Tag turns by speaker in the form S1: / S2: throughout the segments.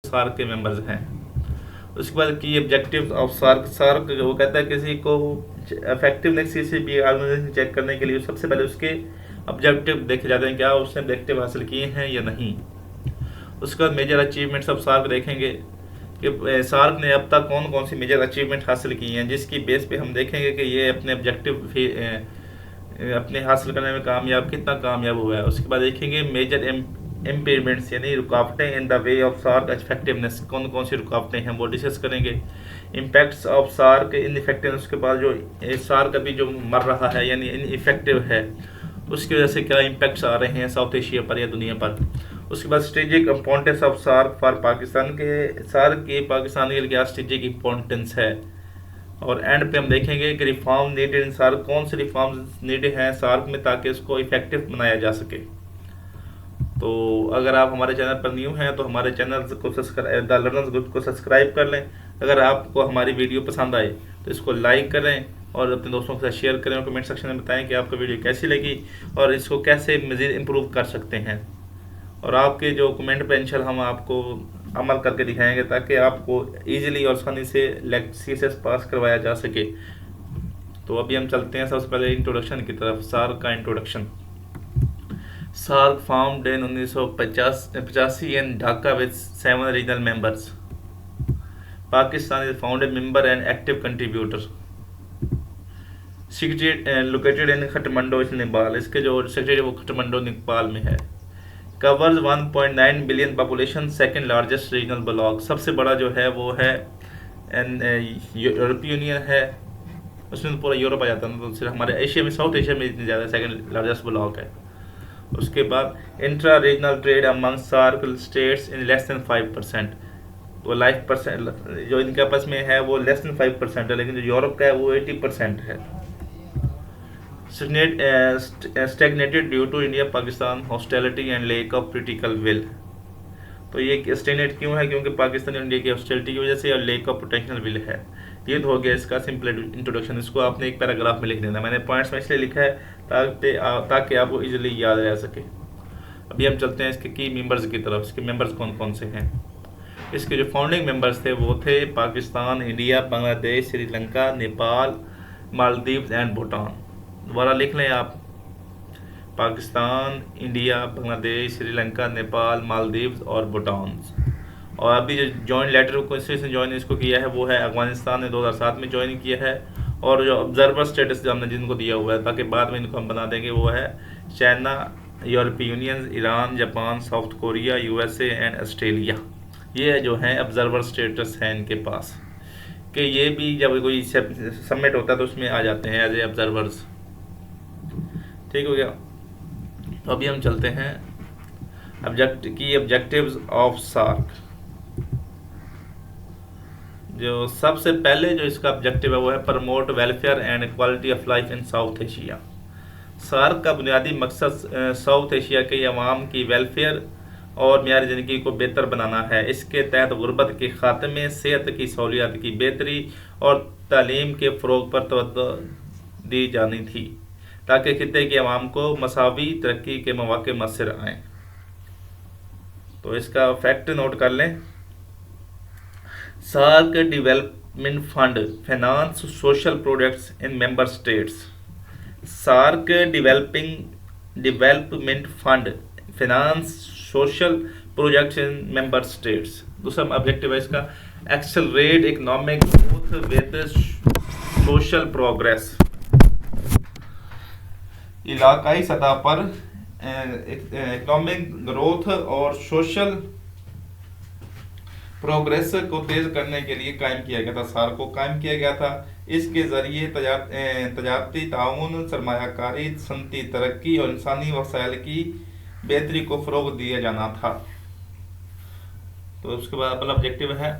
S1: SAARC के members हैं। उसके बाद की ऑब्जेक्टिव्स ऑफ सार्क। सार्क वो कहता है किसी को इफेक्टिवनेस किसी भी ऑर्गेनाइजेशन चेक करने के लिए सबसे पहले उसके ऑब्जेक्टिव देखे जाते हैं, क्या उसने ऑब्जेक्टिव हासिल किए हैं या नहीं। उसके बाद मेजर अचीवमेंट्स ऑफ सार्क देखेंगे कि सार्क ने अब तक कौन कौन सी मेजर अचीवमेंट हासिल की हैं, जिसकी बेस पे हम देखेंगे कि ये अपने ऑब्जेक्टिव अपने हासिल करने में कितना कामयाब हुआ है। उसके बाद देखेंगे मेजर इम्पेयरमेंट्स यानी रुकावटें in the way of SAARC effectiveness, कौन कौन सी रुकावटें हैं वो डिस्कस करेंगे। Impacts of SAARC in effectiveness के बाद जो सार्क अभी जो मर रहा है यानी इन इफेक्टिव है, उसकी वजह से क्या इम्पैक्ट्स आ रहे हैं साउथ एशिया पर या दुनिया पर। उसके बाद strategic importance of SAARC for Pakistan के, सार्क के पाकिस्तान के लिए क्या स्ट्रेटेजिक इम्पोर्टेंस है। और एंड पे हम देखेंगे कि रिफॉर्म नीडेड इन सार्क, कौन से रिफॉर्म्स नीडेड हैं सार्क में ताकि उसको इफेक्टिव बनाया जा सके। तो अगर आप हमारे चैनल पर न्यू हैं तो हमारे चैनल को सब्सक्राइब, द लर्नर्स ग्रुप को सब्सक्राइब कर लें। अगर आपको हमारी वीडियो पसंद आए तो इसको लाइक करें और अपने दोस्तों के साथ शेयर करें और कमेंट सेक्शन में बताएं कि आपको वीडियो कैसी लगी और इसको कैसे मज़ीद इम्प्रूव कर सकते हैं। और आपके जो कमेंट पे इंशाल्लाह हम आपको अमल करके दिखाएंगे ताकि आपको ईजिली और आसानी से CSS पास करवाया जा सके। तो अभी हम चलते हैं सबसे पहले इंट्रोडक्शन की तरफ। सार्क का introduction. SAARC found in 1985 in Dhaka with 7 regional members. Pakistan is founded member and active contributor. Located in Kathmandu Nepal. इसके जो सेक्रेटरी वो खटमंडो नेपाल में है। Covers 1.9 billion population, second largest regional bloc. सबसे बड़ा जो है वो है यूरोपीय यूनियन है, उसमें तो पूरा यूरोप आ जाता है ना, तो सिर्फ हमारे एशिया में, साउथ एशिया में इतनी ज़्यादा सेकंड लार्जेस्ट ब्लॉक है। उसके बाद intra regional trade among SAARC states in less than 5%। तो लाइफ परसेंट जो इनके आपस में है वो लेस देन 5% है, लेकिन जो यूरोप का है वो 80% है। Stagnated due to India Pakistan hostility and lack of political will. तो ये स्टैग्नेट क्यों है, क्योंकि पाकिस्तान और इंडिया की हॉस्टिलिटी की वजह से और लैक ऑफ पोटेंशियल विल है। ये तो हो गया इसका सिंपल इंट्रोडक्शन। इसको आपने एक पैराग्राफ में लिख देना। मैंने पॉइंट्स में इसलिए लिखा है ताकि आपको इजीली याद रह सके। अभी हम चलते हैं इसके की मेंबर्स की तरफ। इसके मेंबर्स कौन कौन से हैं। इसके जो फाउंडिंग मेंबर्स थे वो थे पाकिस्तान, इंडिया, बांग्लादेश, श्रीलंका, नेपाल, मालदीव्स एंड भूटान। दोबारा लिख लें आप। पाकिस्तान, इंडिया, बांग्लादेश, श्रीलंका, नेपाल, मालदीव्स और भूटान। और अभी जो जॉइंट लेटर को इसने ज्वाइन इसको किया है वो है अफगानिस्तान ने 2007 में ज्वाइन किया है। और जो ऑब्जर्वर स्टेटस हमने जिनको दिया हुआ है ताकि बाद में इनको हम बना देंगे वो है चाइना, यूरोपीय union, Iran, Japan, south Korea, USA and Australia. ये जो हैं ऑब्जर्वर स्टेटस है इनके पास, कि ये भी जब कोई सबमिट होता है तो उसमें आ जाते हैं एज ए ऑब्जर्वर्स। ठीक हो गया। तो अभी हम चलते हैं ऑब्जेक्टिव्स ऑफ सार्क। जो सबसे पहले जो इसका ऑब्जेक्टिव है वो है promote welfare and quality of life in South Asia. SAARC का बुनियादी मकसद साउथ एशिया के अवाम की वेलफेयर और म्यार ज़िंदगी को बेहतर बनाना है। इसके तहत गुर्बत के खात्मे, सेहत की सहूलियात की बेहतरी और तालीम के फ़रोग पर तवज्जो दी जानी थी ताकि खित्ते के अवाम को मसावी तरक्की के मौके मैसर आएँ। तो इसका फैक्ट नोट कर लें। SAARC development fund finance social projects in member states. SAARC development fund finance social projects in member states. दूसरा ऑब्जेक्टिव है इसका accelerate economic growth with social progress. इलाकाई सतह पर इकोनॉमिक ग्रोथ और सोशल प्रोग्रेस को तेज करने के लिए कायम किया गया था। सार्क को कायम किया गया था। इसके जरिए तजारती ताउन, सरमायाकारी, सनती तरक्की और इंसानी वसाइल की बेहतरी को फ़रोग दिया जाना था। तो उसके बाद अपना ऑब्जेक्टिव है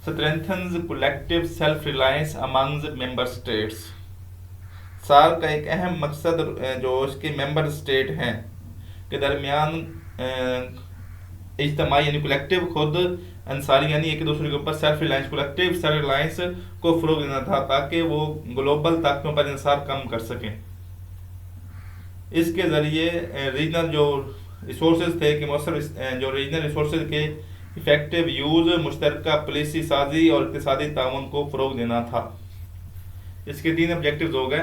S1: strengthens collective self reliance amongst member states. SAARC का एक अहम मकसद जो इसके मेंबर स्टेट हैं के दरमियान इज्तमाई यानी कलेक्टिव खुद अंसारी यानी एक दूसरे के ऊपर self reliance, collective self Reliance को फ़रोग देना था ताकि वो ग्लोबल ताकतों पर इंसार कम कर सकें। इसके ज़रिए रीजनल जो रिसोर्सेज थे कि मौसर जो रीजनल रिसोर्सेज के इफेक्टिव यूज मुश्तरका पॉलिसी साजी और इक़्तिसादी ताउन को फ़रोग देना था। इसके 3 ऑब्जेक्टिव्स हो गए।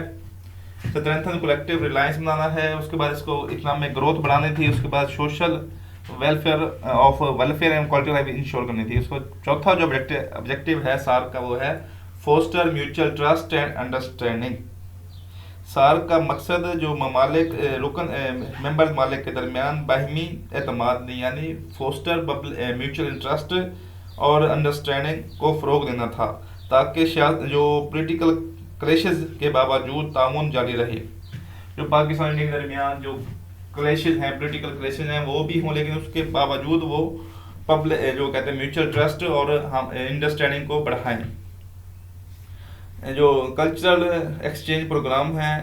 S1: स्ट्रेंथन कलेक्टिव रिलायंस बनाना है, उसके बाद इसको इकनॉमिक ग्रोथ बढ़ानी थी, उसके बाद social welfare and quality life ensure करनी थी। उसको चौथा जो ऑब्जेक्टिव है सार्क का वो है foster mutual trust and understanding. SAARC का मकसद जो ममालिक मेंबर ममालिक के दरमियान बाहिमी एतमाद यानी फोस्टर म्यूचुअल इंटरेस्ट और अंडरस्टैंडिंग को फ़रोग देना था, ताकि जो पोलिटिकल क्लैशेस के बावजूद ताउन जारी रहे। जो पाकिस्तान इंडिया के दरमियान जो क्लैशेस हैं, पोलिटिकल क्लैशेस हैं, वो भी हों, लेकिन उसके बावजूद वो पब्लिक जो कहते हैं म्यूचुअल ट्रस्ट और हम अंडरस्टैंडिंग को बढ़ाएं। जो कल्चरल एक्सचेंज प्रोग्राम हैं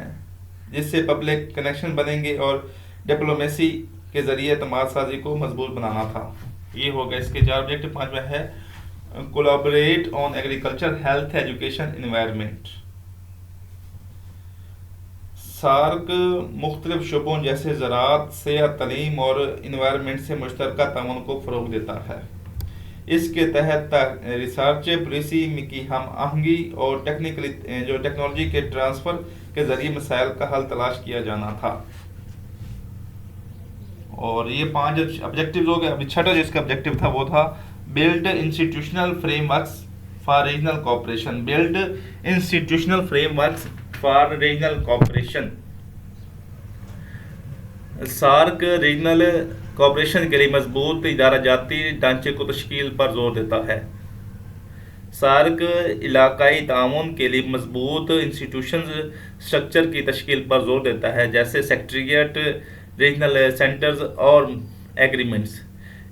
S1: जिससे पब्लिक कनेक्शन बनेंगे और डिप्लोमेसी के ज़रिए एतमाद साजी को मजबूत बनाना था। ये हो गया इसके 4 ऑब्जेक्टिव। 5वां है collaborate on agriculture, health, education, environment. SAARC मुख्तलिफ शुबों जैसे ज़राअत, सेहत, तलीम और इन्वायरमेंट से मुश्तरका ताउन को फ़रोग देता है। इसके तहत रिसर्च पॉलिसी की हम आहंगी और टेक्नोलॉजी के ट्रांसफ़र के ज़रिए मसाइल का हल तलाश किया जाना था। और ये 5 ऑब्जेक्टिव हो गए। अभी 6वां जिसका ऑब्जेक्टिव था वो था build institutional frameworks for regional cooperation. Build institutional frameworks for regional cooperation. SAARC regional cooperation के लिए मजबूत इदारा जाती ढांचे को तश्कील पर जोर देता है। सार्क इलाकाई ताउन के लिए मजबूत इंस्टीट्यूशन स्ट्रक्चर की तश्कील पर जोर देता है, जैसे सेक्रेटेरिएट, रीजनल सेंटर्स और एग्रीमेंट्स।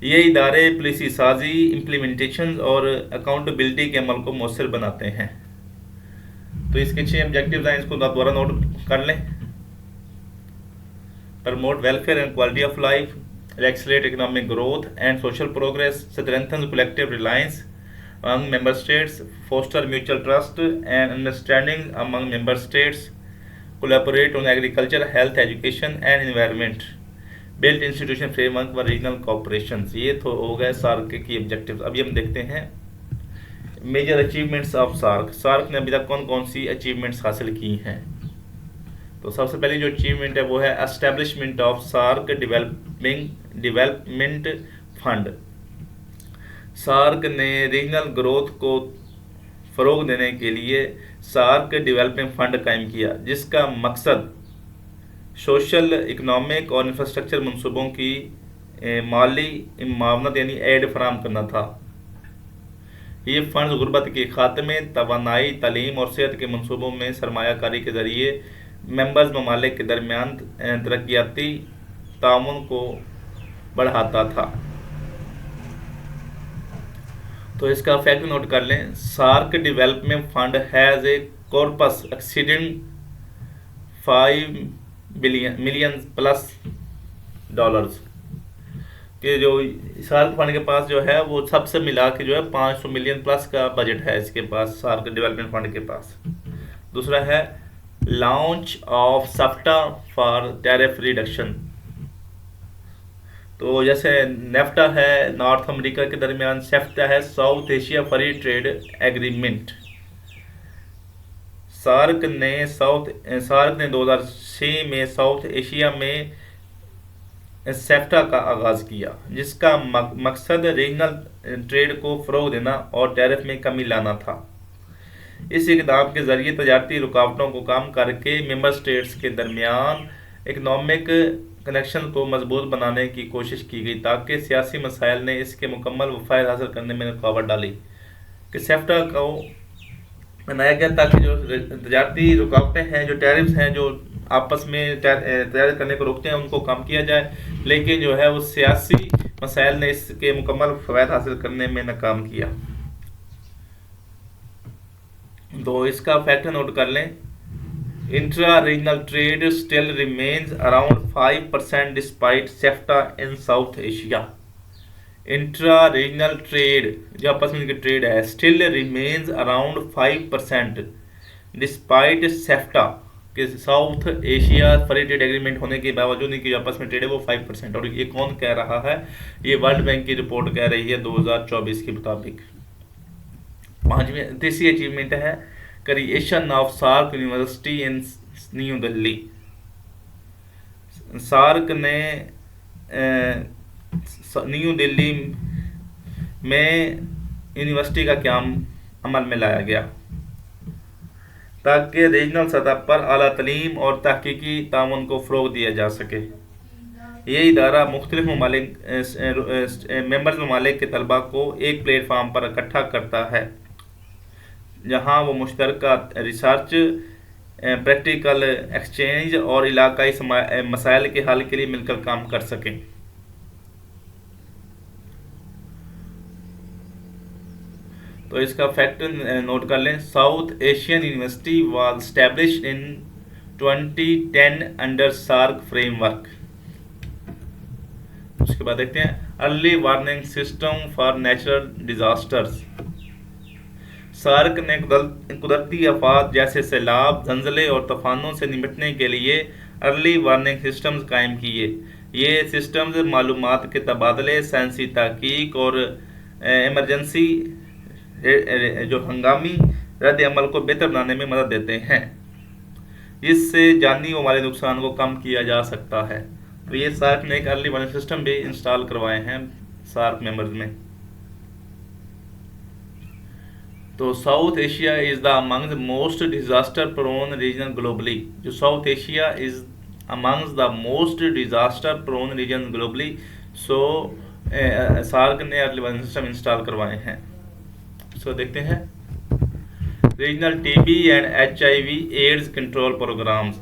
S1: ये इदारे पॉलिसी साजी, इम्प्लीमेंटेशन और अकाउंटेबिलिटी के अमल को मौसर बनाते हैं। तो इसके 6 ऑब्जेक्टिव्स हैं, इसको दोबारा नोट कर लें। Promote welfare and quality of life, accelerate economic growth and social progress, strengthen collective Reliance among member states, foster mutual trust and understanding among member states, collaborate on agriculture, health, education and environment, build institution framework for regional cooperations। ये तो हो गए SAARC की objectives. अभी हम देखते हैं major achievements of SAARC. SAARC ने अभी तक कौन कौन सी अचीवमेंट्स हासिल की हैं। तो सबसे पहले जो अचीवमेंट है वो है establishment of SAARC development fund. SAARC ने रीजनल ग्रोथ को फ़रोग देने के लिए सार्क डेवलपमेंट फंड कायम किया, जिसका मकसद सोशल, इकनॉमिक और इंफ्रास्ट्रक्चर मंसूबों की माली मावनत यानी एड फराम करना था। ये फ़ंड गुर्बत के खात्मे, तवानाई, तालीम और सेहत के मंसूबों में सरमायाकारी के ज़रिए मेंबर्स ममालिक के दरमियान तरक्याती ताउन को बढ़ाता था। तो इसका फैक्ट नोट कर लें। SAARC development fund has a corpus exceeding 5 million plus dollars के जो सार्क फंड के पास जो है वो सबसे मिला के जो है 500 मिलियन प्लस का बजट है इसके पास, सार्क डेवलपमेंट फंड के पास। दूसरा है launch of SAFTA for tariff reduction. तो जैसे नेफ्टा है नॉर्थ अमेरिका के दरमियान, सेफ्टा है South Asia free trade agreement. SAARC ने 2006 में साउथ एशिया में सेफ्टा का आगाज़ किया, जिसका मकसद रीजनल ट्रेड को फ़रोग देना और टैरिफ में कमी लाना था। इस इक़दाम के ज़रिए तजारती रुकावटों को कम करके मेंबर स्टेट्स के दरमियान इकनॉमिक कनेक्शन को मजबूत बनाने की कोशिश की गई, ताकि सियासी मसाइल ने इसके मुकम्मल वफ़ायद हासिल करने में रुकावट डाली। कि सेफ्टा को बनाया गया ताकि जो तजारती रुकावटें हैं, जो टैरिफ्स हैं, जो आपस में तजारत करने को रोकते हैं, उनको कम किया जाए, लेकिन जो है वो सियासी मसाइल ने इसके मुकम्मल फ़वायद हासिल करने में नाकाम किया। तो इसका फैक्टर नोट कर लें। Intra-regional trade still remains around 5% despite SEFTA in South Asia. Intra-regional trade जो आपस में ट्रेड है still remains around 5% despite SEFTA कि south Asia free trade agreement होने के बावजूद इनकी जो आपस में ट्रेड है वो 5%। और ये कौन कह रहा है? ये वर्ल्ड बैंक की रिपोर्ट कह रही है 2024 के मुताबिक। तीसरी अचीवमेंट है creation of SAARC university in New Delhi. SAARC ने न्यू दिल्ली में यूनिवर्सिटी का क्याम अमल में लाया गया ताकि रीजनल सतह पर आला तलीम और तहकीकी ताउन को फ़रोग़ दिया जा सके। ये इदारा मुख्तलिफ ममालिक मेंबर ममालिक के तलबा को एक प्लेटफार्म पर इकट्ठा करता है जहाँ वो मुश्तरका रिसर्च, प्रैक्टिकल एक्सचेंज और इलाकाई मसाइल के हल के लिए मिलकर काम कर सकें। तो इसका फैक्ट नोट कर लें। South Asian university was established in 2010 under SAARC framework. उसके बाद देखते हैं early warning system for natural disasters. SAARC ने कुदरती आफात जैसे सैलाब, जंजले और तूफानों से निपटने के लिए अर्ली वार्निंग सिस्टम्स कायम किए। ये सिस्टम्स मालूमात के तबादले, साइंसी तहकीक और इमरजेंसी जो हंगामी रद्द अमल को बेहतर बनाने में मदद देते हैं, जिससे जानी व माली नुकसान को कम किया जा सकता है। तो ये सार्क ने एक अर्ली वार्निंग सिस्टम भी इंस्टॉल करवाए हैं सार्क मेंबर्स में। तो South Asia is the among the most disaster prone region globally. जो South Asia is amongst the most disaster prone region globally. So SAARC ने अर्ली वार्निंग सिस्टम इंस्टॉल करवाए हैं। इसको देखते हैं regional TB and HIV AIDS control programmes.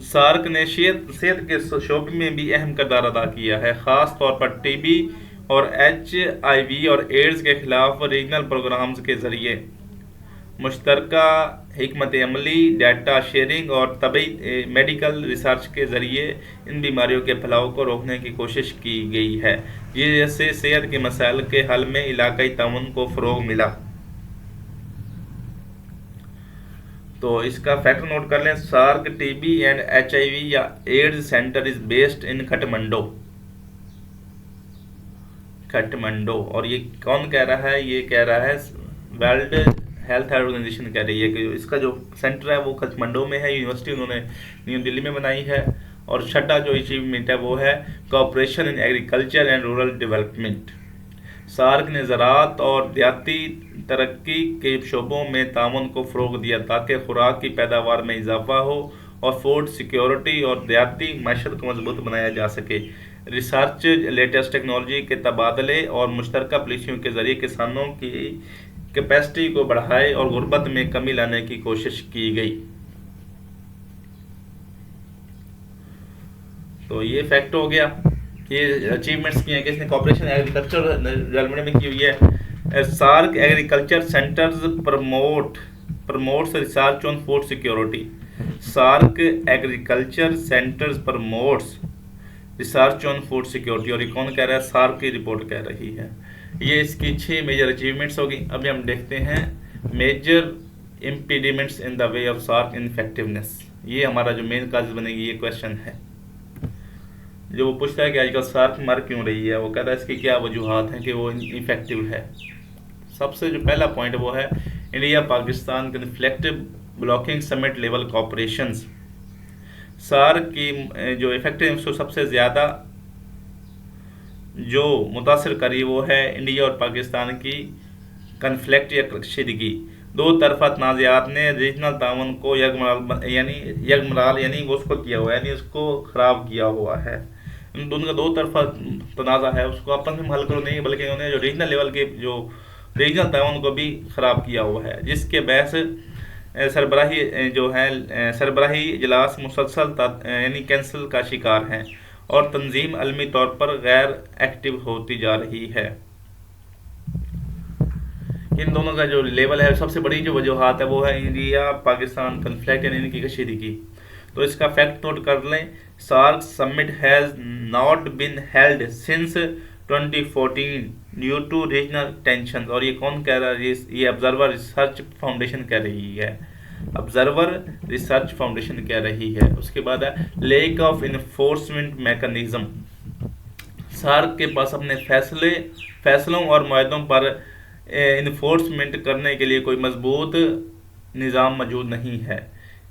S1: SAARC ने सेहत के शोबे में भी अहम किरदार अदा किया है, ख़ास तौर पर टीबी और एचआईवी और एड्स के खिलाफ रीजनल प्रोग्राम्स के ज़रिए मुश्तरका हिकमत अमली, डाटा शेयरिंग और तबी मेडिकल रिसर्च के ज़रिए इन बीमारियों के फैलाव को रोकने की कोशिश की गई है, जिससे सेहत के मसाइल के हल में इलाकाई ताउन को फ़रोग़ मिला। तो इसका फैक्ट नोट कर लें। सार्क टीबी एंड एचआईवी या AIDS centre is based in Kathmandu. और ये कौन कह रहा है? ये कह रहा है वर्ल्ड हेल्थ ऑर्गेनाइजेशन कह रही है कि इसका जो सेंटर है वो काठमांडू में है। यूनिवर्सिटी उन्होंने न्यू दिल्ली में बनाई है। और छठा जो अचीवमेंट है वो है cooperation in agriculture and rural development. SAARC ने ज़राअत और देहाती तरक्की के शोबों में ताउन को फ़रोग़ दिया ताकि खुराक की पैदावार में इजाफा हो और फूड सिक्योरिटी और देहाती मैशत को मजबूत बनाया जा सके। रिसर्च, लेटेस्ट टेक्नोलॉजी के तबादले और मुश्तरका पॉलिसियों के ज़रिए किसानों की कैपेसिटी को बढ़ाए और गुर्बत में कमी लाने की कोशिश की गई। तो ये फैक्ट हो गया। ये अचीवमेंट्स किए हैं किसने? कॉर्पोरेशन एग्रीकल्चर डेवलपमेंट में की हुई है। SAARC agriculture centres promotes research on food security. SAARC agriculture centres promotes research on food security. और ये कौन कह रहा है? सार्क की रिपोर्ट कह रही है। ये इसकी 6 मेजर अचीवमेंट्स होगी। अभी हम देखते हैं major impediments in the way of SAARC ineffectiveness. ये हमारा जो मेन काज बनेगी, ये क्वेश्चन है जो वो पूछता है कि आजकल सार्क मर क्यों रही है। वो कहता है इसकी क्या वजूहात हैं कि वो इफेक्टिव है। सबसे जो पहला पॉइंट वो है India Pakistan conflict blocking summit level cooperations. SAARC की जो इफेक्टिव उसको सबसे ज़्यादा जो मुतासर करी वो है इंडिया और पाकिस्तान की कन्फ्लिक्ट या कशीदगी। दो तरफा तनाज़ात ने रीजनल ताउन को यगमराल यानी वो उसको किया हुआ है, यानी उसको ख़राब किया हुआ है। इन दोनों का दो तरफा तनाज़ा है, उसको आपस में हल करो नहीं, बल्कि उन्होंने जो रीजनल लेवल के जो रीजनल ताउन को भी ख़राब किया हुआ है, जिसके बहस सरबराही इजलास मुसलसल यानी कैंसिल का शिकार हैं और तंजीम अलमी तौर पर गैर एक्टिव होती जा रही है। इन दोनों का जो लेवल है, सबसे बड़ी जो वजूहात है वो है इंडिया पाकिस्तान कन्फ्लिक्ट यानी इनकी कशीदगी। तो इसका फैक्ट नोट कर लें। SAARC summit has not been held since 2014 due to regional tension. और ये कौन कह रहा है? ये ऑब्जर्वर रिसर्च फाउंडेशन कह रही है। ऑब्जर्वर रिसर्च फाउंडेशन कह रही है। उसके बाद है lack of enforcement mechanism, SAARC के पास अपने फैसलों और मुआहदों पर इन्फोर्समेंट करने के लिए कोई मजबूत निज़ाम मौजूद नहीं है।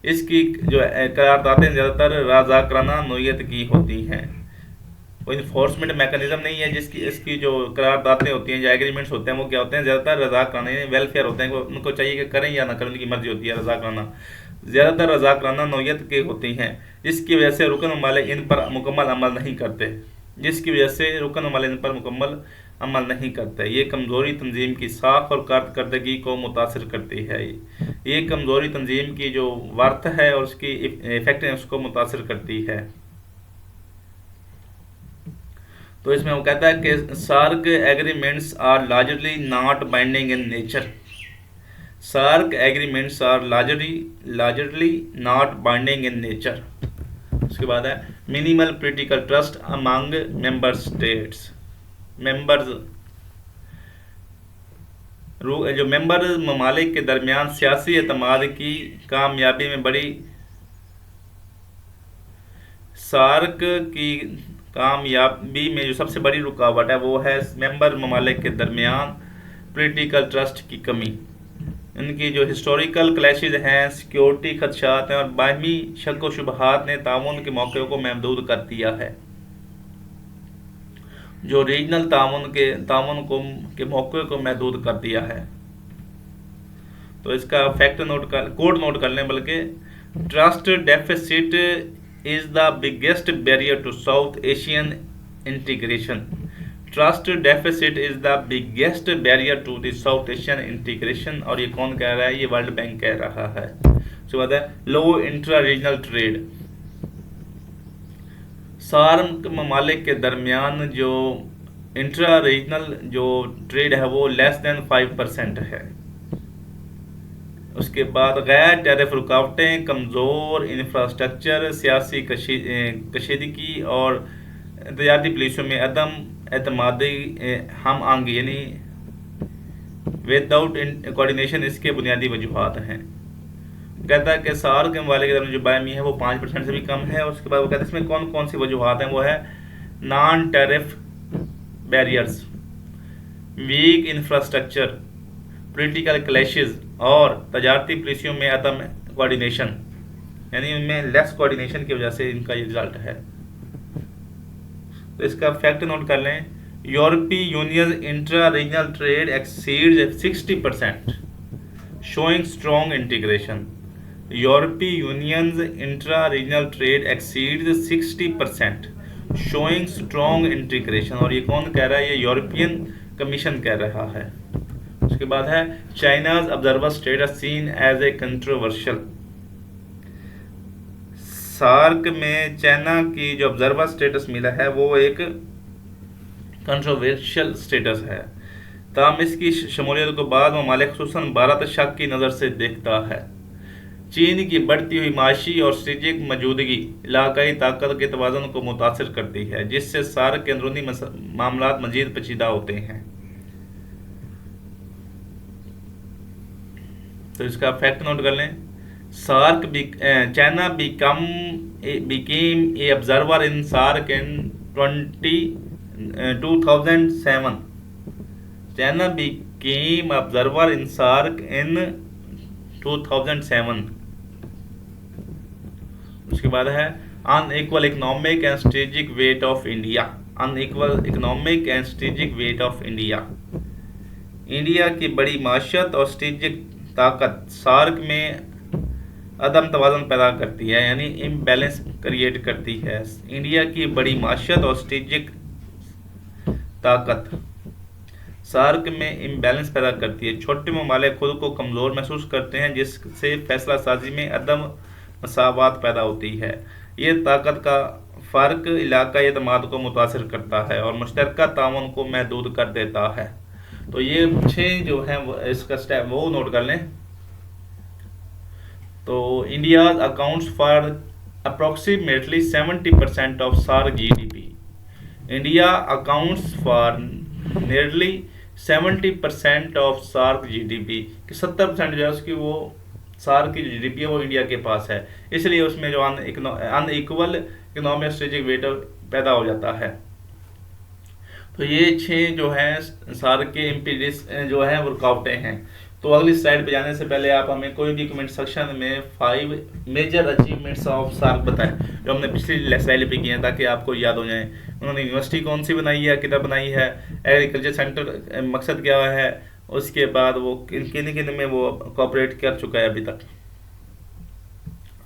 S1: इसकी जो करारदादें ज़्यादातर रज़ाकाराना नोयत की होती हैं, कोई इन्फोर्समेंट मैकेनिज्म नहीं है। जिसकी इसकी जो करारदादें होती हैं, जो एग्रीमेंट्स होते हैं, वो क्या होते हैं, ज़्यादातर रज़ाकाराना वेलफेयर होते हैं, उनको चाहिए कि करें या ना करें, उनकी मर्जी होती है। रज़ाकाराना ज़्यादातर रज़ाकाराना नोयत की होती हैं, जिसकी वजह से रुकन ममालिक इन पर मुकम्मल अमल नहीं करते, अमल नहीं करते। ये कमज़ोरी तंजीम की साख और कारकर्दगी को मुतासर करती है। ये कमज़ोरी तंजीम की जो वर्थ है और उसकी इफेक्टिवनेस को मुतासर करती है। तो इसमें वो कहता है कि SAARC agreements are largely not binding in nature. SAARC agreements are largely not binding in nature. उसके बाद है minimal political trust among member states. जो मेंबर ममालिक के दरमियान सियासी एतमाद की कामयाबी में बड़ी सार्क की कामयाबी में जो सबसे बड़ी रुकावट है वो है मेंबर ममालिक के दरमियान पॉलिटिकल ट्रस्ट की कमी। इनकी जो हिस्टोरिकल क्लैशेज हैं, सिक्योरिटी खदशात हैं और बाहमी शक व शुबहात ने ताउन के मौक़े को महदूद कर दिया है। जो रीजनल के मौके को महदूद कर दिया है। तो इसका कोड नोट कर लें, बल्कि trust deficit is the biggest barrier to South Asian integration. Trust deficit is the biggest barrier to the South Asian integration. और ये कौन कह रहा है? ये वर्ल्ड बैंक कह रहा है। उसके बाद है लो इंट्रा रीजनल ट्रेड। सार्क ममालिक के दरमियान जो इंट्रा रीजनल जो ट्रेड है वो लेस देन 5% है। उसके बाद गैर टैरिफ रुकावटें, कमज़ोर इंफ्रास्ट्रक्चर, सियासी कशीदगी और तजारती पॉलिसियों में अदम एतमादी हम आंगी यानी विदाउट कोऑर्डिनेशन इसके बुनियादी वजूहात हैं। कहता है कि सार्क के ममालिक के दरमियान जो बायमी है वो 5% से भी कम है। उसके बाद वो कहता है इसमें कौन कौन सी वजूहात हैं? वो है non tariff barriers, weak infrastructure, political clashes और तजारती पॉलिसियों में अदम कोऑर्डिनेशन, यानी उनमें लेस कोऑर्डिनेशन की वजह से इनका ये रिजल्ट है। तो इसका फैक्ट नोट कर लें। यूरोपीय union intra regional trade exceeds 60%, showing strong integration. यूरोपीय unions intra regional trade exceeds 60%, showing strong integration. और ये कौन कह रहा है? ये यूरोपियन कमीशन कह रहा है। उसके बाद है China's observer status seen as a controversial. SAARC में चाइना की जो ऑब्जर्वर स्टेटस मिला है वो एक कंट्रोवर्शियल स्टेटस है। ताहम इसकी शमूलियत को बाद ममालिक खुसूसन भारत शक की नज़र से देखता है। चीन की बढ़ती हुई माशी और स्ट्रेटेजिक मौजूदगी इलाकाई ताकत के तवाज़ुन को मुतासर करती है, जिससे सार्क के अंदरूनी मामलात मजीद पेचीदा होते हैं। तो इसका फैक्ट नोट कर लें। SAARC China became a observer in SAARC in 2007. China became observer in SAARC in 2007. उसके बाद है unequal economic and strategic weight of India. Unequal economic and strategic weight of India. India की बड़ी माशत और strategic ताकत SAARC में अदम तवाज़ुन पैदा करती है, यानी इम्बैलेंस क्रिएट करती है। इंडिया की बड़ी माशत और स्ट्रेटेजिक ताकत सार्क में इम्बैलेंस पैदा करती है। छोटे ममालिक खुद को कमज़ोर महसूस करते हैं, जिससे फैसला साजी में अदम मसावत पैदा होती है। ये ताकत का फ़र्क इलाकाई एतमाद को मुतासर करता है और मुश्तरका ताउन को महदूद कर देता है। तो ये 6 जो हैं इसका स्टेप वो नोट कर लें। तो India accounts for approximately 70% of SAARC GDP। India accounts for nearly 70% of SAARC GDP कि 70% जो है उसकी वो सार्क की जो जीडीपी है वो इंडिया के पास है, इसलिए उसमें जो अनइक्वल इकोनॉमिक स्ट्रेटेजिक वेट पैदा हो जाता है। तो ये 6 जो है सार्क के इम्पीडियस जो है वो रुकावटें हैं। तो अगली स्लाइड पे जाने से पहले आप हमें कोई भी कमेंट सेक्शन में 5 मेजर अचीवमेंट्स ऑफ सार्क बताएं, जो हमने पिछली स्लाइड पे किए हैं, ताकि आपको याद हो जाए। उन्होंने यूनिवर्सिटी कौन सी बनाई है, किधर बनाई है, एग्रीकल्चर सेंटर मकसद क्या है, उसके बाद वो किन किन में वो कॉपरेट कर चुका है अभी तक।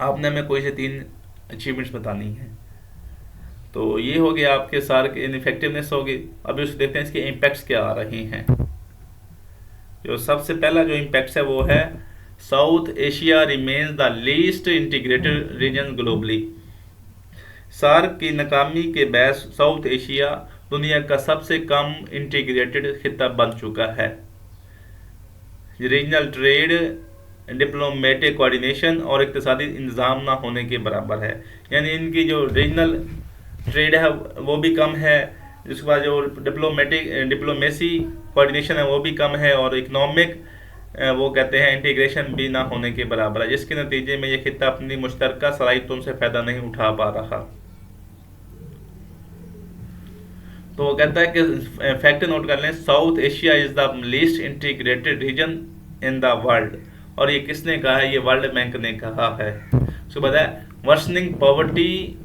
S1: आपने हमें कोई से 3 अचीवमेंट्स बतानी है। तो ये हो गया आपके सार्क इनफेक्टिवनेस होगी। अभी उसको देखते हैं इसके इम्पैक्ट्स क्या आ रहे हैं। जो सबसे पहला जो इम्पैक्ट है वो है South Asia remains the least integrated region globally. SAARC की नाकामी के बायस साउथ एशिया दुनिया का सबसे कम इंटीग्रेटेड खिता बन चुका है। रीजनल ट्रेड, डिप्लोमेटिक कोऑर्डिनेशन और इक्तिसादी इंतजाम ना होने के बराबर है। यानी इनकी जो रीजनल ट्रेड है वो भी कम है, जिसके बाद जो डिप्लोमेसी कोऑर्डिनेशन है वो भी कम है, और इकोनॉमिक वो कहते हैं इंटीग्रेशन भी ना होने के बराबर है, जिसके नतीजे में ये खिता अपनी मुश्तरका सलाहियतों से फ़ायदा नहीं उठा पा रहा। तो वो कहता है कि फैक्ट नोट कर लें, South Asia is the least integrated region in the world. और ये किसने कहा है? ये वर्ल्ड बैंक ने कहा है। उसके बाद है worsening poverty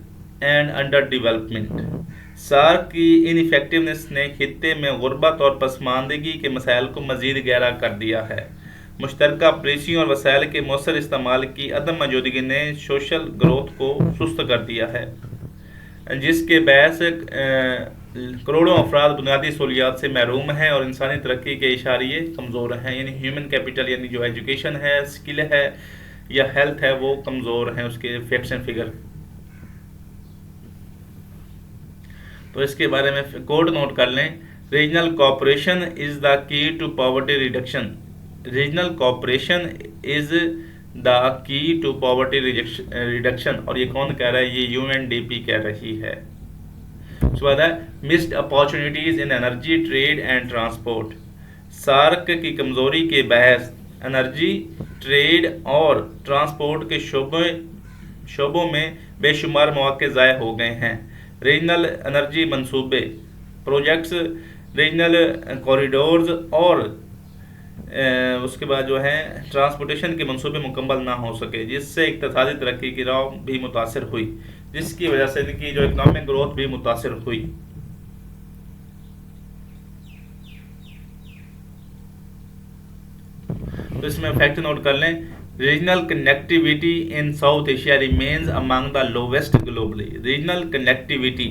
S1: and under development. SAARC की इनइफेक्टिवनेस ने खित्ते में गुर्बत और पसमानदगी के मसाइल को मज़ीद गहरा कर दिया है। मुश्तरका पॉलिसियों और वसाइल के मौसर इस्तेमाल की अदम मौजूदगी ने सोशल ग्रोथ को सुस्त कर दिया है, जिसके बायस करोड़ों अफराद बुनियादी सहूलियात से महरूम हैं और इंसानी तरक्की के इशारे कमज़ोर हैं। यानी ह्यूमन कैपिटल, यानी जो एजुकेशन है, स्किल है या हेल्थ है, वो कमज़ोर हैं, उसके फैक्ट्स एंड फिगर। तो इसके बारे में कोड नोट कर लें, regional cooperation is the key to poverty reduction. Regional cooperation is the key to poverty reduction. और ये कौन कह रहा है? ये यूएनडीपी कह रही है। उसके बाद है missed opportunities in energy, trade and transport. SAARC की कमज़ोरी के बहस एनर्जी, ट्रेड और ट्रांसपोर्ट के शोबों में बेशुमार मौके ज़ाय हो गए हैं। रीजनल एनर्जी मंसूबे, प्रोजेक्ट्स, रीजनल कॉरिडोर्स और उसके बाद जो है ट्रांसपोर्टेशन के मंसूबे मुकम्मल ना हो सके, जिससे इक़्तिसादी तरक्की की राह भी मुतासर हुई, जिसकी वजह से इनकी जो इकनॉमिक ग्रोथ भी मुतासर हुई। तो इसमें फैक्ट नोट कर लें, regional connectivity in South Asia remains among the lowest globally. Regional connectivity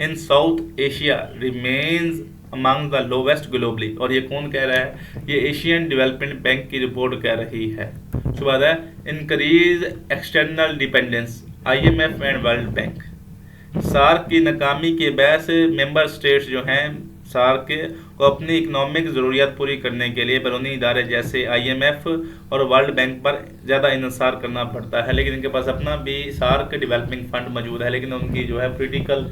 S1: in South Asia remains among the lowest globally. और ये कौन कह रहा है? ये एशियन डेवलपमेंट बैंक की रिपोर्ट कह रही है। उसके बाद है increase external dependence, IMF and world bank. SAARC की नाकामी के बायस मेंबर स्टेट्स जो हैं सार्क के को अपनी इकनॉमिक ज़रूरियात पूरी करने के लिए बैरूनी इदारे जैसे IMF और वर्ल्ड बैंक पर ज़्यादा इन्हिसार करना पड़ता है। लेकिन इनके पास अपना भी सार्क डेवलपमेंट फंड मौजूद है, लेकिन उनकी जो है पॉलिटिकल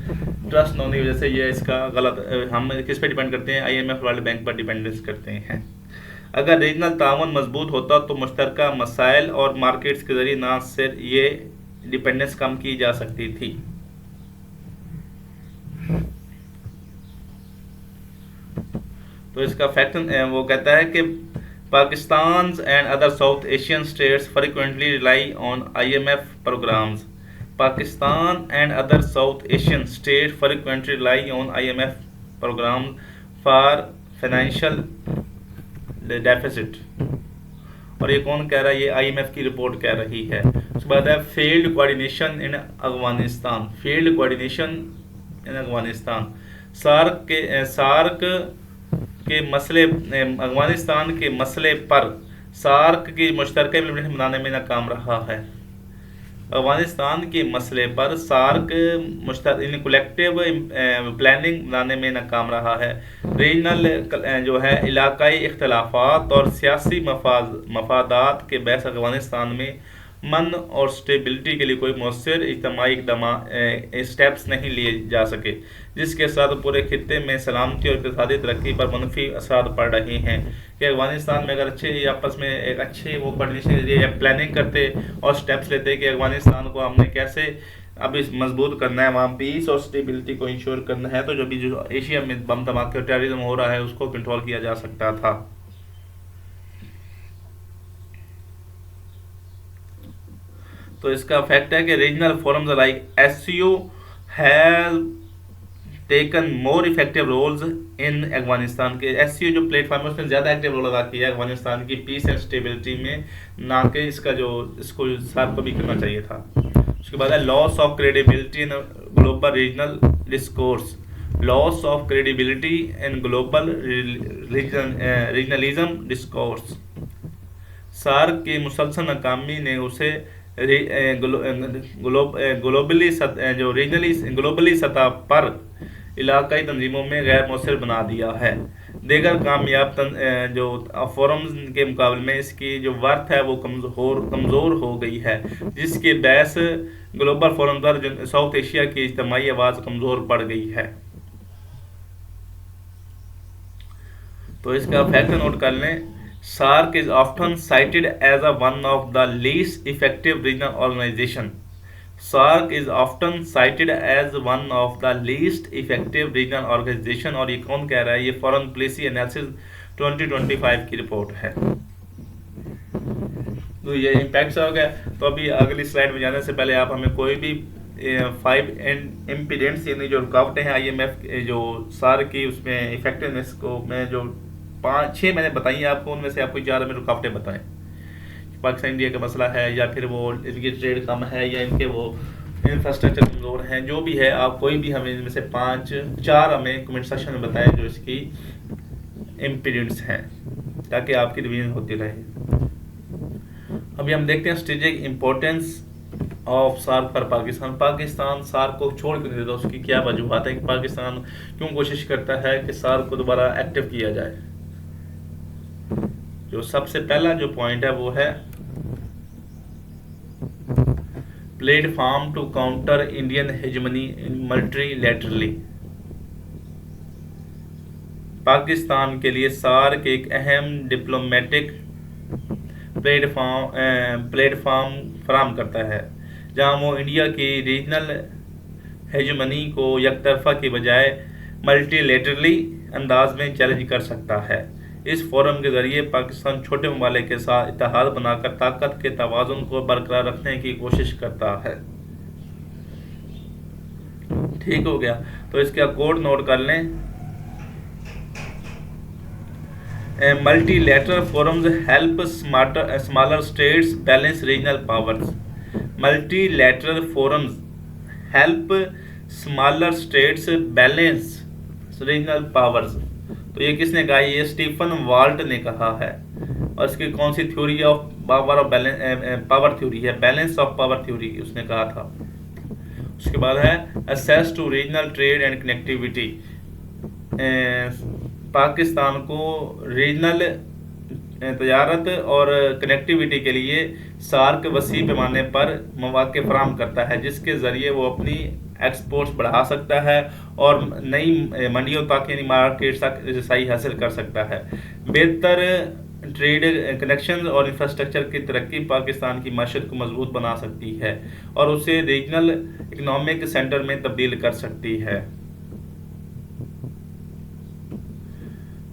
S1: ट्रस्ट न होने की वजह से ये इसका गलत, हम किस पे डिपेंड करते हैं? IMF वर्ल्ड बैंक पर डिपेंडेंस करते हैं। अगर रीजनल ताउन मजबूत होता तो मुश्तरका मसाइल और मार्केट्स के ज़रिए ना सिर्फ ये डिपेंडेंस कम की जा सकती थी। तो इसका फैक्ट वो कहता है कि Pakistan and other South Asian states frequently rely on IMF programmes. Pakistan and other South Asian state frequently rely on IMF programme for financial deficit. और ये कौन कह रहा है? ये IMF की रिपोर्ट कह रही है। उसके बाद है failed coordination in Afghanistan. Failed coordination in Afghanistan. SAARC के मसले, अफगानिस्तान के मसले पर सार्क की मुश्तरका इम्प्लीमेंटेशन बनाने में नाकाम रहा है। अफगानिस्तान के मसले पर सार्क कलेक्टिव प्लानिंग बनाने में नाकाम रहा है। रीजनल जो है इलाकाई इख्तलाफात और सियासी मफादात के बहस अफगानिस्तान में मन और स्टेबिलिटी के लिए कोई मौसर इज्तमाही स्टेप्स नहीं लिए जा सके, जिसके साथ पूरे खित्ते में सलामती और इक़्तिसादी तरक्की पर मनफी असर पड़ रहे हैं। कि अफगानिस्तान में अगर अच्छे आपस में एक अच्छे वो कोऑर्डिनेशन के लिए प्लानिंग करते और स्टेप्स लेते कि अफगानिस्तान को हमने कैसे अब इस मजबूत करना है, वहाँ पीस और स्टेबिलिटी को इंश्योर करना है, तो जो एशिया में बम धमाके और टेररिज्म हो रहा है उसको कंट्रोल किया जा सकता था। तो इसका फैक्ट है कि regional forums like SCO have taken more effective roles in Afghanistan के। एससीओ जो प्लेटफॉर्म है उसने ज़्यादा एक्टिव रोल अदा किया है अफगानिस्तान की पीस एंड स्टेबिलिटी में, ना कि इसका जो इसको साथ को भी करना चाहिए था। उसके बाद है loss of credibility in global regional discourse. Loss of credibility in global regionalism discourse. SAARC की मुसलसल नाकामी ने उसे ग्लोबली सतह पर इलाकाई तंजीमों में गैर मौसर बना दिया है। दीगर कामयाब जो फोरम्स के मुकाबले में इसकी जो वर्थ है वो कमज़ोर हो गई है, जिसके बहस ग्लोबल फोरम पर साउथ एशिया की इज्तिमाई आवाज़ कमज़ोर पड़ गई है। तो इसका फैक्ट नोट कर लें। SAARC is often cited as one of the least effective regional organization. SAARC is often cited as one of the least effective regional organization, और ये कौन कह रहा है? ये फॉरेन पॉलिसी एनालिसिस 2025 की रिपोर्ट है। तो ये इम्पैक्ट्स हो गया। तो अभी अगली स्लाइड में जाने से पहले आप हमें कोई भी 5 इम्पीडेंट्स यानी जो रुकावटें हैं IMF जो SAARC की उसमें इफेक्टिवनेस को में जो 5-6 मैंने बताई आपको, उनमें से आपको 4 में रुकावटें बताएं। पाकिस्तान इंडिया का मसला है, या फिर वो इनकी ट्रेड कम है, या इनके वो इंफ्रास्ट्रक्चर कमज़ोर हैं, जो भी है आप कोई भी हमें इनमें से 5-4 हमें कमेंट सेक्शन में बताएं जो इसकी इम्पीडेंट्स हैं, ताकि आपकी रिवीजन होती रहे। अभी हम देखते हैं strategic importance of SAARC for Pakistan. Pakistan SAARC को छोड़ क्यों नहीं देता, उसकी क्या वजूहत है कि पाकिस्तान क्यों कोशिश करता है कि SAARC को दोबारा एक्टिव किया जाए। जो सबसे पहला जो पॉइंट है वो है platform to counter Indian hegemony multilaterally. Pakistan के लिए SAARC एक अहम डिप्लोमेटिक प्लेटफॉर्म फराहम करता है, जहां वो इंडिया की रीजनल हेजमनी को यकतरफा की बजाय मल्टीलैटरली अंदाज में चैलेंज कर सकता है। इस फोरम के जरिए पाकिस्तान छोटे ममालिक के साथ इत्तेहाद बनाकर ताकत के तवाज़ुन को बरकरार रखने की कोशिश करता है। ठीक हो गया। तो इसका कोड नोट कर लें। Multilateral forums help smaller states balance regional powers. Multilateral forums help smaller states balance regional powers. तो ये किसने कहा? ये स्टीफन वाल्ट ने कहा है। और इसकी कौन सी theory of power of power theory है? बैलेंस ऑफ पावर थ्योरी उसने कहा था। उसके बाद है access to regional trade and connectivity. Pakistan को रीजनल तजारत और कनेक्टिविटी के लिए SAARC वसी पैमाने पर मौके फराहम करता है, जिसके ज़रिए वो अपनी एक्सपोर्ट्स बढ़ा सकता है और नई मंडियों तक यानी मार्केट तक रसाई हासिल कर सकता है। बेहतर ट्रेड कनेक्शन और इंफ्रास्ट्रक्चर की तरक्की पाकिस्तान की माशत को मजबूत बना सकती है और उसे रीजनल इकनॉमिक सेंटर में तब्दील कर सकती है।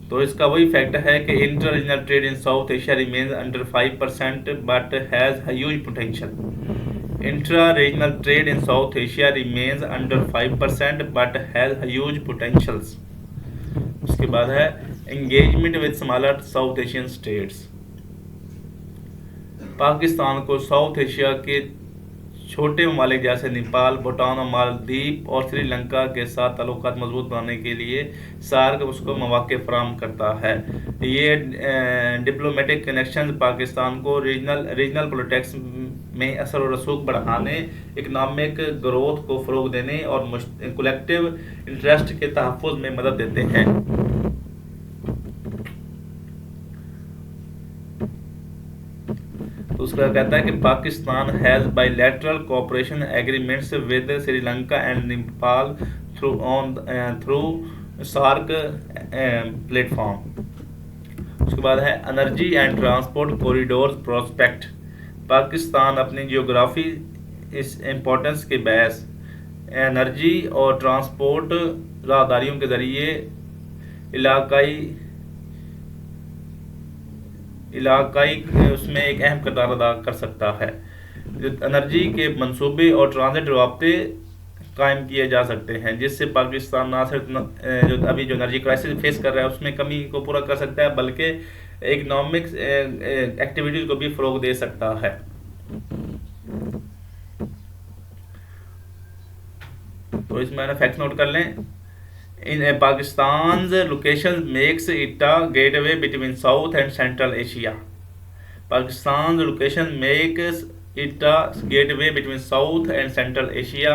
S1: तो इसका वही फैक्ट है कि inter regional trade in South Asia remains under 5% but has huge potential. Intra regional trade in South Asia remains under 5% but has huge potentials. उसके बाद है engagement with smaller south Asian states. Pakistan को south Asia के छोटे ममालिक जैसे नेपाल, भूटान और मालदीव और श्रीलंका के साथ ताल्लुकात मजबूत बनाने के लिए SAARC उसको मौके फराहम करता है। ये डिप्लोमेटिक कनेक्शन पाकिस्तान को रीजनल पॉलिटिक्स में असर और रसूख बढ़ाने, इकनॉमिक ग्रोथ को फ़रोग देने और कलेक्टिव इंटरेस्ट के तहफ़्फ़ुज़ में मदद देते हैं। तो उसका कहता है कि Pakistan has bilateral cooperation agreements with Sri Lanka and Nepal through SAARC platform. उसके बाद है energy and transport corridor prospect. Pakistan अपनी जियोग्राफी इस इम्पोर्टेंस के बहस एनर्जी और ट्रांसपोर्ट राहदारियों के ज़रिए इलाकाई उसमें एक अहम किरदार अदा कर सकता है। एनर्जी के मंसूबे और ट्रांजिट राब्ते कायम किए जा सकते हैं, जिससे पाकिस्तान ना सिर्फ जो अभी जो एनर्जी क्राइसिस फेस कर रहा है उसमें कमी को पूरा कर सकता है, बल्कि इकनॉमिक्स एक्टिविटीज को भी फ़रोग दे सकता है। तो इसमें फैक्ट नोट कर लें। In Pakistan location makes it a gateway between South and Central Asia. Pakistan location makes it a gateway between South and Central Asia.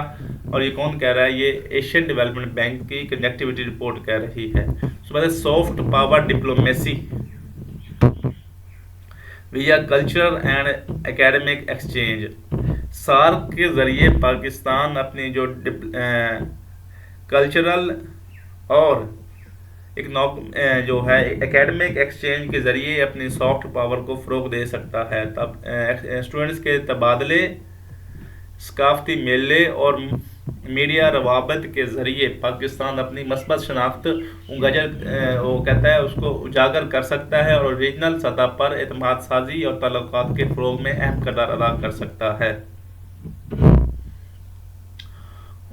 S1: और ये कौन कह रहा है? ये एशियन डेवलपमेंट बैंक की कनेक्टिविटी रिपोर्ट कह रही है। उसके बाद soft power diplomacy via culture and academic exchange. SAARC के ज़रिए पाकिस्तान अपनी जो कल्चरल और जो है एकेडमिक एक्सचेंज के ज़रिए अपनी सॉफ्ट पावर को फ़रोग दे सकता है। तब स्टूडेंट्स के तबादले, सकाफती मेले और मीडिया रवाबत के ज़रिए पाकिस्तान अपनी मस्बत शनाख्त वो कहता है उसको उजागर कर सकता है और रीजनल सतह पर एतमाद साजी और ताल्लुकात के फ़रोग में अहम किरदार अदा कर सकता है।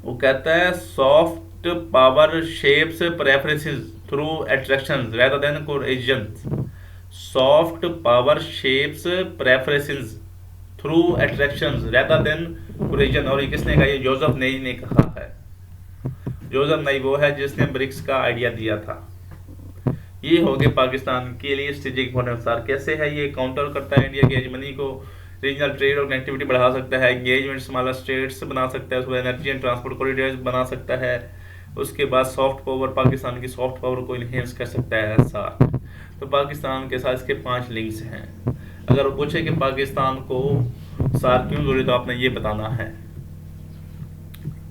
S1: वो कहता है soft power shapes preferences through attractions rather than cohesion. Soft power shapes preferences through attractions rather than cohesion. और ये किसने कहा? ये जोसेफ नई ने कहा है। जोसेफ नई वो है जिसने ब्रिक्स का आइडिया दिया था। ये हो गए पाकिस्तान के लिए स्ट्रेटेजिक इंपॉर्टेंस। कैसे है ये काउंटर करता है इंडिया की हेजेमनी को, रीजनल ट्रेड और कनेक्टिविटी बढ़ा सकता है, एंगेजमेंट स्मॉलर स्टेट्स बना सकता है, उसको एनर्जी एंड ट्रांसपोर्ट कॉरिडोर बना सकता है। उसके बाद सॉफ्ट पावर, पाकिस्तान की सॉफ्ट पावर को इन्हेंस कर सकता है सार्क। तो पाकिस्तान के साथ इसके 5 लिंक्स हैं। अगर वो पूछे कि पाकिस्तान को सार्क क्यों जरूरी, तो आपने ये बताना है।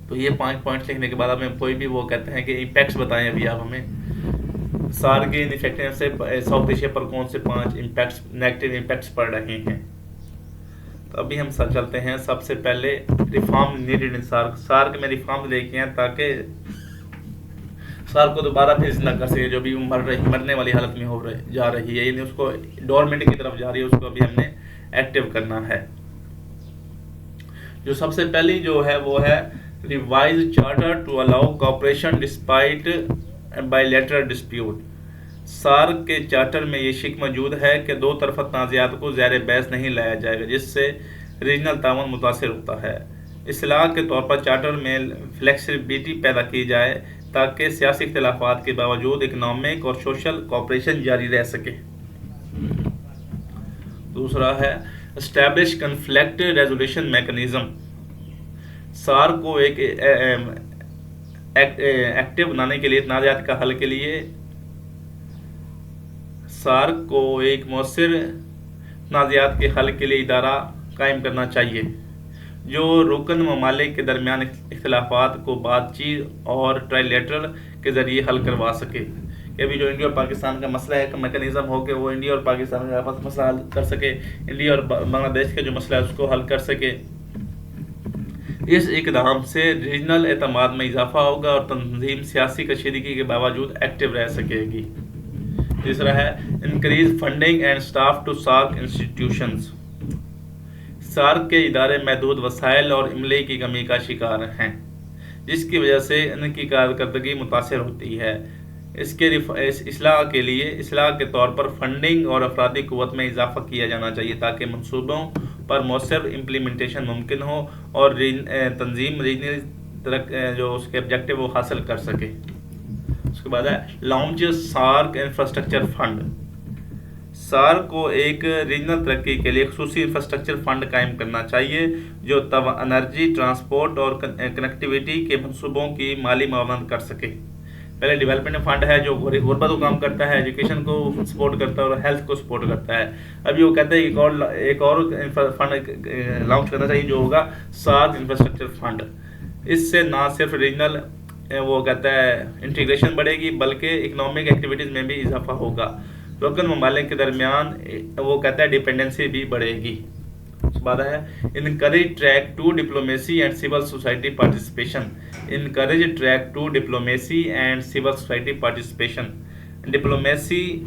S1: तो ये 5 पॉइंट्स लिखने के बाद हमें कोई भी वो कहते हैं कि इम्पैक्ट्स बताएं अभी आप हमें सार्क के इफेक्टिवनेस से साउथ एशिया पर कौन से 5 इम्पैक्ट्स, नेगेटिव इम्पैक्ट्स पड़ रहे हैं। तो अभी हम चलते हैं। सबसे पहले reform needed in SAARC. SAARC में रिफॉर्म लेके हैं ताकि सार्क को दोबारा फेस न कर सके, जो भी मरने वाली हालत में जा रही है, यानी उसको डोरमेंट की तरफ जा रही है, उसको अभी हमने एक्टिव करना है। जो सबसे पहली जो है वो है revise charter to allow cooperation despite bilateral dispute. SAARC के चार्टर में ये शिक मौजूद है कि दो तरफा तनाज़ात को ज़ैर बहस नहीं लाया जाएगा, जिससे रीजनल तावन मुतासर होता है। इस्लाह के तौर पर चार्टर में फ्लेक्सिबिलिटी पैदा की जाए ताकि सियासी इख्तिलाफात के बावजूद इकनॉमिक और सोशल कोऑपरेशन जारी रह सके। दूसरा है establish conflict resolution mechanism. SAARC को एक एक्टिव बनाने के लिए, तनाज़ात का हल के लिए सार्क को एक मौसर तनाज़ात के हल के लिए इदारा कायम करना चाहिए, जो रुकन ममालिक के दरमियान इख्तिलाफात को बातचीत और ट्राइलेटरल के ज़रिए हल करवा सके। कि अभी जो इंडिया और पाकिस्तान का मसला है, मैकेनिज़्म हो के वो इंडिया और पाकिस्तान का आपस में मसला हल कर सके, इंडिया और बांग्लादेश का जो मसला है उसको हल कर सके। इस इक़दाम से रीजनल एतमाद में इजाफा होगा और तंजीम सियासी कशीदगी के बावजूद एक्टिव रह सकेगी। तीसरा है increase funding and staff to SAARC institutions. SAARC के इदारे महदूद वसाइल और इमले की कमी का शिकार हैं, जिसकी वजह से इनकी कारकर्दगी मुतासर होती है। इसके इस्लाह के लिए इस्लाह के तौर पर फंडिंग और अफरादी क़ुव्वत में इजाफा किया जाना चाहिए ताकि मंसूबों पर मौसर इम्प्लीमेंटेशन मुमकिन हो और तंजीम रीजनल जो उसके ऑब्जेक्टिव वो हासिल कर सके। उसके बाद है launch SAARC infrastructure fund. SAARC को एक रीजनल तरक्की के लिए खुसूसी इंफ्रास्ट्रक्चर फंड कायम करना चाहिए, जो एनर्जी, ट्रांसपोर्ट और कनेक्टिविटी के मंसूबों की माली मावनत कर सके। पहले डेवलपमेंट फंड है जो गुरबत को काम करता है, एजुकेशन को सपोर्ट करता है और हेल्थ को सपोर्ट करता है। अभी वो कहते हैं एक और फंड लॉन्च करना चाहिए जो होगा सार्क इंफ्रास्ट्रक्चर फंड। इससे ना सिर्फ रीजनल वो कहता है इंटीग्रेशन बढ़ेगी बल्कि इकोनॉमिक एक्टिविटीज़ में भी इजाफा होगा। लोकल ममालिक के दरमियान वो कहता है डिपेंडेंसी भी बढ़ेगी। बाद है encourage track two diplomacy and civil society participation. Encourage track two diplomacy and civil society participation. Diplomacy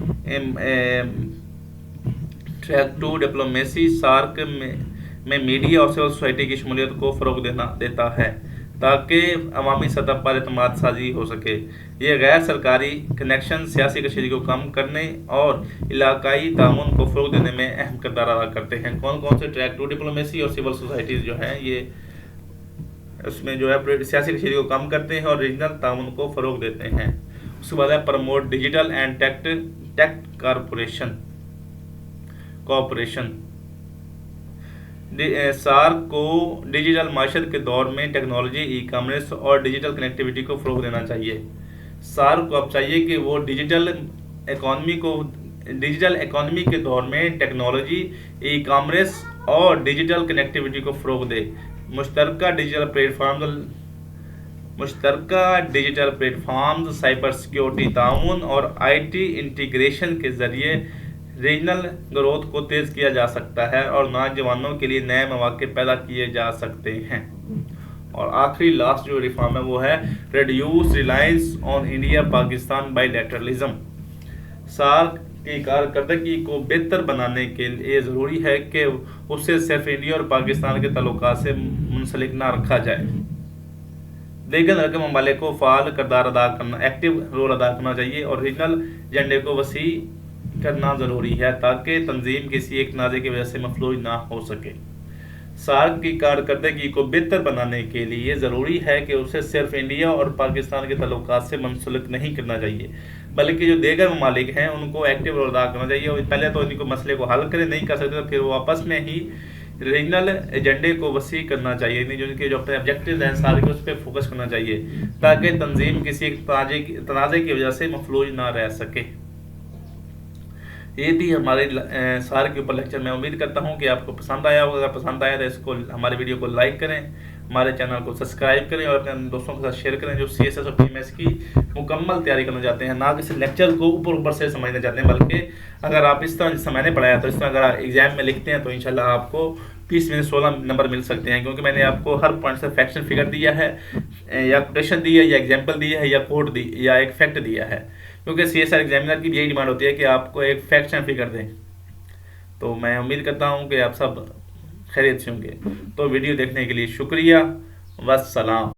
S1: track two diplomacy SAARC में मीडिया और सिविल सोसाइटी की शमूलियत को फ़रोग देता है ताकि अवामी सतह पर एतमाद साजी हो सके। ये गैर सरकारी कनेक्शन सियासी कशीदगी को कम करने और इलाकाई ताउन को फ़रोग देने में अहम किरदार अदा करते हैं। कौन कौन से ट्रैक टू डिप्लोमेसी और सिविल सोसाइटीज़ जो हैं ये उसमें जो है सियासी कशीदगी को कम करते हैं और रीजनल ताउन को फ़रोग देते हैं। उसके बाद है promote digital and tech cooperation. SAARC को डिजिटल माशत के दौर में टेक्नोलॉजी, ई कॉमर्स और डिजिटल कनेक्टिविटी को फ़रोग देना चाहिए। सार्क को अब चाहिए कि वो डिजिटल इकोनॉमी के दौर में टेक्नोलॉजी, ई कॉमर्स और डिजिटल कनेक्टिविटी को फ़रोग दे। मुश्तरका डिजिटल प्लेटफॉर्म्स, साइबर सिक्योरिटी ताउन और IT इंटीग्रेशन के ज़रिए रीजनल ग्रोथ को तेज़ किया जा सकता है और नौजवानों के लिए नए मौके पैदा किए जा सकते हैं। और आखिरी लास्ट जो रिफॉर्म है वो है reduce reliance on India Pakistan bilateralism. SAARC की कारकर्दगी को बेहतर बनाने के लिए ज़रूरी है कि उसे सिर्फ इंडिया और पाकिस्तान के ताल्लुकात से मुंसलिक ना रखा जाए। दीगर अरकान ममालिक को फ़ाल किरदार अदा करना, एक्टिव रोल अदा करना चाहिए और रीजनल एजेंडे को वसी करना ज़रूरी है ताकि तंजीम किसी एक तनाज़े की वजह से मफलूज ना हो सके। सार्क की कारकर्दगी को बेहतर बनाने के लिए ज़रूरी है कि उसे सिर्फ इंडिया और पाकिस्तान के ताल्लुकात से मुंसलिक नहीं करना चाहिए बल्कि जो दीगर ममालिक हैं उनको एक्टिव रोल अदा करना चाहिए। और पहले तो इनको मसले को हल करें, नहीं कर सकते तो फिर वो आपस में ही रीजनल एजेंडे को वसी करना चाहिए, नहीं जो इनके जो अपने ऑब्जेक्टिव हैं सारे उस पर फोकस करना चाहिए ताकि तंजीम किसी एक तनाज़े की वजह से मफलूज ना रह सके। ये थी हमारे सार्क के ऊपर लेक्चर। मैं उम्मीद करता हूँ कि आपको पसंद आया होगा। अगर पसंद आया तो इसको हमारे वीडियो को लाइक करें, हमारे चैनल को सब्सक्राइब करें और अपने दोस्तों के साथ शेयर करें जो CSS और PMS की मुकम्मल तैयारी करना चाहते हैं, ना किसी लेक्चर को ऊपर से समझना चाहते हैं। बल्कि अगर आप इस तरह जैसे मैंने पढ़ाया तो इस तरह अगर एग्जाम में लिखते हैं तो इंशाल्लाह आपको 20 में 16 नंबर मिल सकते हैं, क्योंकि मैंने आपको हर पॉइंट से फ्रैक्शन फिगर दिया है या कोटेशन दी है या एग्जाम्पल दी है या कोड दी या एक फैक्ट दिया है, क्योंकि CSR एग्जामिनर की यही डिमांड होती है कि आपको एक फ्रैक्शन फिगर दें। तो मैं उम्मीद करता हूँ कि आप सब खैरियत से होंगे। तो वीडियो देखने के लिए शुक्रिया। वस्सलाम।